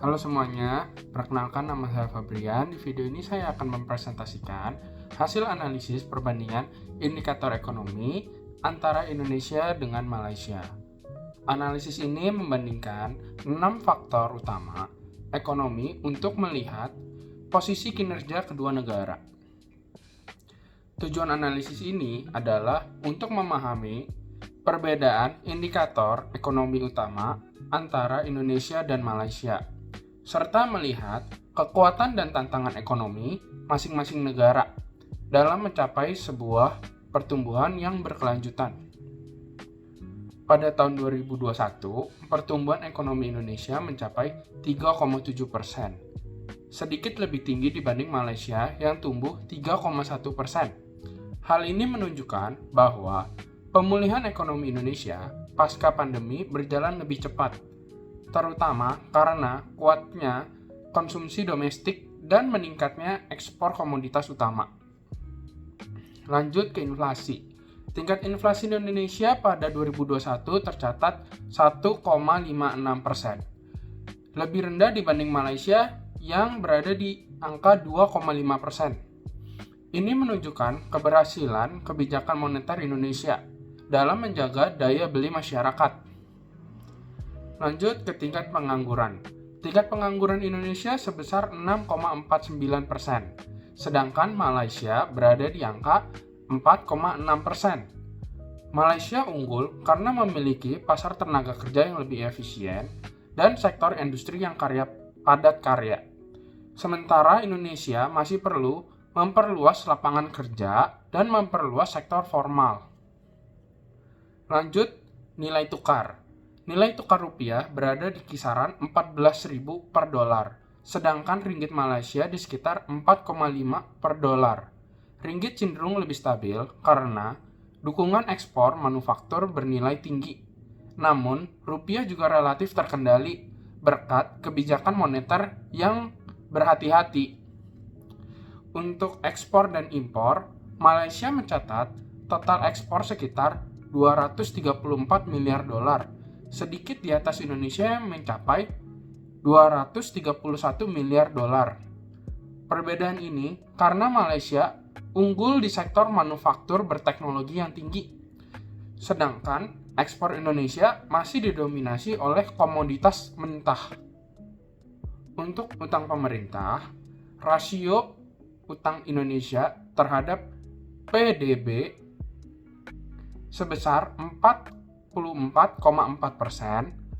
Halo semuanya, perkenalkan nama saya Fabrian. Di video ini saya akan mempresentasikan hasil analisis perbandingan indikator ekonomi antara Indonesia dengan Malaysia. Analisis ini membandingkan 6 faktor utama ekonomi untuk melihat posisi kinerja kedua negara. Tujuan analisis ini adalah untuk memahami perbedaan indikator ekonomi utama antara Indonesia dan Malaysia, serta melihat kekuatan dan tantangan ekonomi masing-masing negara dalam mencapai sebuah pertumbuhan yang berkelanjutan. Pada tahun 2021, pertumbuhan ekonomi Indonesia mencapai 3,7%, sedikit lebih tinggi dibanding Malaysia yang tumbuh 3,1%. Hal ini menunjukkan bahwa pemulihan ekonomi Indonesia pasca pandemi berjalan lebih cepat, terutama karena kuatnya konsumsi domestik dan meningkatnya ekspor komoditas utama. Lanjut ke inflasi. Tingkat inflasi di Indonesia pada 2021 tercatat 1,56%. Lebih rendah dibanding Malaysia yang berada di angka 2,5%. Ini menunjukkan keberhasilan kebijakan moneter Indonesia dalam menjaga daya beli masyarakat. Lanjut ke tingkat pengangguran. Tingkat pengangguran Indonesia sebesar 6,49%, sedangkan Malaysia berada di angka 4,6%. Malaysia unggul karena memiliki pasar tenaga kerja yang lebih efisien dan sektor industri yang padat karya. Sementara Indonesia masih perlu memperluas lapangan kerja dan memperluas sektor formal. Lanjut, nilai tukar. Nilai tukar rupiah berada di kisaran 14.000 per dolar, sedangkan ringgit Malaysia di sekitar 4,5 per dolar. Ringgit cenderung lebih stabil karena dukungan ekspor manufaktur bernilai tinggi. Namun, rupiah juga relatif terkendali berkat kebijakan moneter yang berhati-hati. Untuk ekspor dan impor, Malaysia mencatat total ekspor sekitar 234 miliar dolar, sedikit di atas Indonesia yang mencapai 231 miliar dolar. Perbedaan ini karena Malaysia unggul di sektor manufaktur berteknologi yang tinggi, sedangkan ekspor Indonesia masih didominasi oleh komoditas mentah. Untuk utang pemerintah, rasio utang Indonesia terhadap PDB sebesar 44,4%,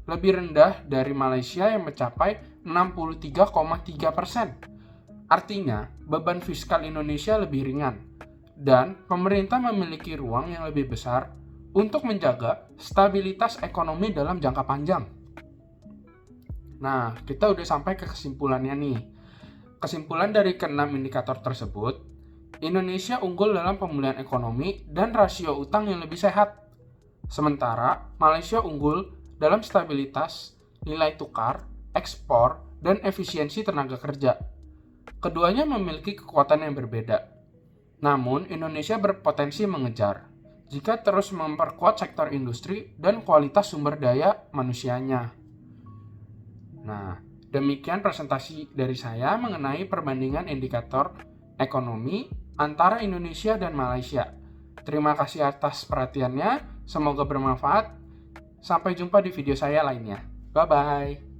lebih rendah dari Malaysia yang mencapai 63,3%. Artinya, beban fiskal Indonesia lebih ringan, dan pemerintah memiliki ruang yang lebih besar untuk menjaga stabilitas ekonomi dalam jangka panjang. Nah, kita udah sampai ke kesimpulannya nih. Kesimpulan dari keenam indikator tersebut, Indonesia unggul dalam pemulihan ekonomi dan rasio utang yang lebih sehat. Sementara Malaysia unggul dalam stabilitas nilai tukar, ekspor, dan efisiensi tenaga kerja. Keduanya memiliki kekuatan yang berbeda. Namun, Indonesia berpotensi mengejar jika terus memperkuat sektor industri dan kualitas sumber daya manusianya. Nah, demikian presentasi dari saya mengenai perbandingan indikator ekonomi antara Indonesia dan Malaysia. Terima kasih atas perhatiannya, semoga bermanfaat. Sampai jumpa di video saya lainnya. Bye-bye.